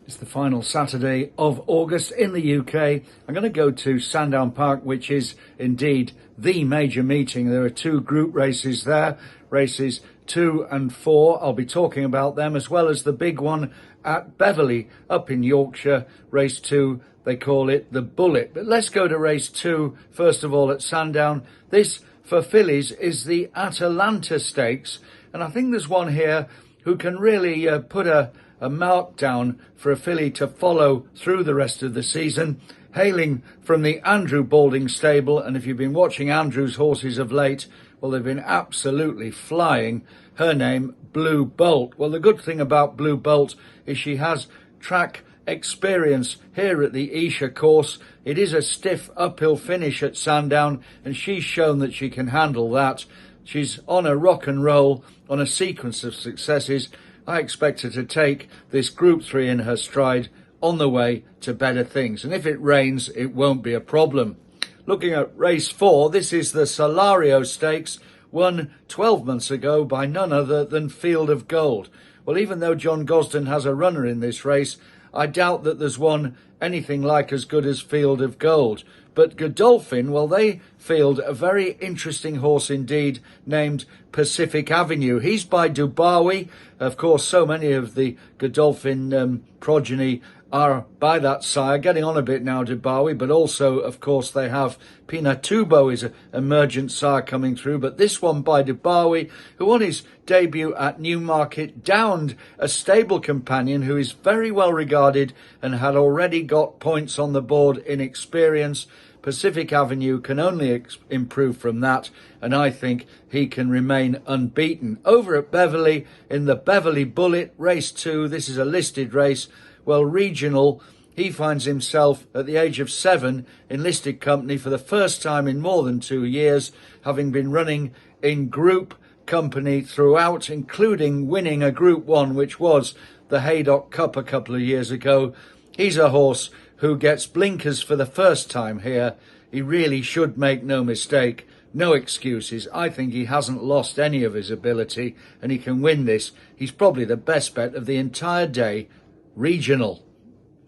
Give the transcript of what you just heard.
It's the final Saturday of August in the UK. I'm going to go to Sandown Park, which is indeed the major meeting. There are two group races there, races 2 and 4. I'll be talking about them, as well as the big one at Beverley up in Yorkshire. Race 2, they call it the Bullet. But let's go to race 2, first of all, at Sandown. This, for fillies, is the Atalanta Stakes. And I think there's one here who can really put a mark down for a filly to follow through the rest of the season, hailing from the Andrew Balding stable. And if you've been watching Andrew's horses of late, well, they've been absolutely flying. Her name, Blue Bolt. Well, the good thing about Blue Bolt is she has track experience here at the Esher course. It is a stiff uphill finish at Sandown, and she's shown that she can handle that. She's on a rock and roll, on a sequence of successes. I expect her to take this Group 3 in her stride on the way to better things. And if it rains, it won't be a problem. Looking at race 4, this is the Solario Stakes, won 12 months ago by none other than Field of Gold. Well, even though John Gosden has a runner in this race, I doubt that there's one anything like as good as Field of Gold. But Godolphin, well, they field a very interesting horse indeed named Pacific Avenue. He's by Dubawi. Of course, so many of the Godolphin progeny are by that sire. Getting on a bit now, Dubawi, but also, of course, they have Pinatubo is an emergent sire coming through. But this one by Dubawi, who on his debut at Newmarket downed a stable companion who is very well regarded and had already got points on the board in experience. Pacific Avenue can only improve from that, and I think he can remain unbeaten. Over at Beverley, in the Beverley Bullet, race 2, this is a listed race. Well, regional, he finds himself at the age of 7 in listed company for the first time in more than 2 years, having been running in group company throughout, including winning a Group 1, which was the Haydock Cup a couple of years ago. He's a horse who gets blinkers for the first time here. He really should make no mistake. No excuses. I think he hasn't lost any of his ability, and he can win this. He's probably the best bet of the entire day. Regional.